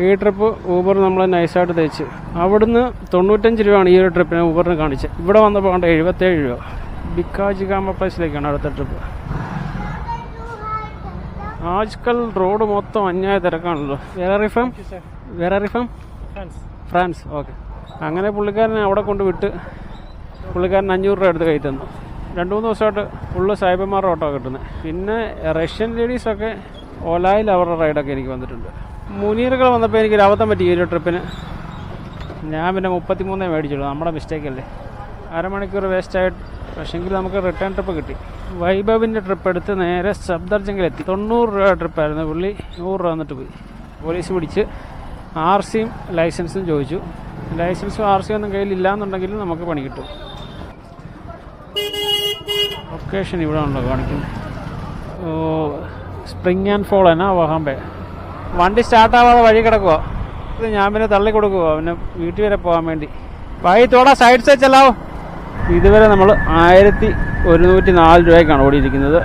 ഈ trip Uber നമ്മൾ നൈസായിട്ട് തയ്ച്ച്. അവിടുന്ന് 95 രൂപയാണ് ഈ ഒരു ട്രിപ്പിന് ഊബറിന് കാണിച്ചത്. ഇവിടെ വന്നപ്പോൾ കണ്ട 77 രൂപ. ബിക്കാജി ഗാമ പ്ലേസിലേക്കാണ് അടുത്ത ട്രിപ്പ്. ആജ്കൽ റോഡ് മൊത്തം അന്യായ തിരക്കാണല്ലോ. വേറെ ഫ്രാൻസ്. ഓക്കെ. അങ്ങനെ പുള്ളിക്കാരനെ അവിടെ കൊണ്ട് വിട്ട് പുള്ളിക്കാരൻ 500 രൂപ എടുത്ത് കൈ തന്നു. 2-3 ദിവസമായിട്ട് ഫുള്ള് സായിബന്മാരുടെ ഓട്ടോ കിട്ടുന്നത്. പിന്നെ റഷ്യൻ ലേഡീസൊക്കെ ഓലായിൽ അവരുടെ റൈഡൊക്കെ എനിക്ക് വന്നിട്ടുണ്ട്. മുനീറുകൾ വന്നപ്പോൾ എനിക്കൊരു അബദ്ധം പറ്റി ഈ ഒരു ട്രിപ്പിന്. ഞാൻ പിന്നെ 33 മേടിച്ചുള്ളൂ. നമ്മുടെ മിസ്റ്റേക്കല്ലേ. അരമണിക്കൂർ വേസ്റ്റായിട്ട്. പക്ഷേങ്കിൽ നമുക്ക് റിട്ടേൺ ട്രിപ്പ് കിട്ടി. വൈഭവിൻ്റെ ട്രിപ്പ് എടുത്ത് നേരെ സബ്ദർജംഗിലെത്തി. 90 രൂപ ട്രിപ്പായിരുന്നു. പുള്ളി 100 രൂപ വന്നിട്ട് പോയി. പോലീസ് പിടിച്ച് RCയും ലൈസൻസും ചോദിച്ചു. ലൈസൻസും RCയും ഒന്നും കയ്യിലില്ലാന്നുണ്ടെങ്കിൽ നമുക്ക് പണി കിട്ടും. ലൊക്കേഷൻ ഇവിടെ ഉണ്ടോ കാണിക്കുന്നത്? സ്പ്രിങ് ആൻഡ് ഫോൾ എന്നാ വഹാമ്പേ. വണ്ടി സ്റ്റാർട്ടാവാതെ വഴി കിടക്കുക. ഇത് ഞാൻ പിന്നെ തള്ളി കൊടുക്കുക പിന്നെ വീട്ടിൽ വരെ പോകാൻ വേണ്ടി. ഭായി തോടാ സൈഡ് സെ ചലാവോ. ഇതുവരെ നമ്മൾ 1104 രൂപയ്ക്കാണ് ഓടിയിരിക്കുന്നത്.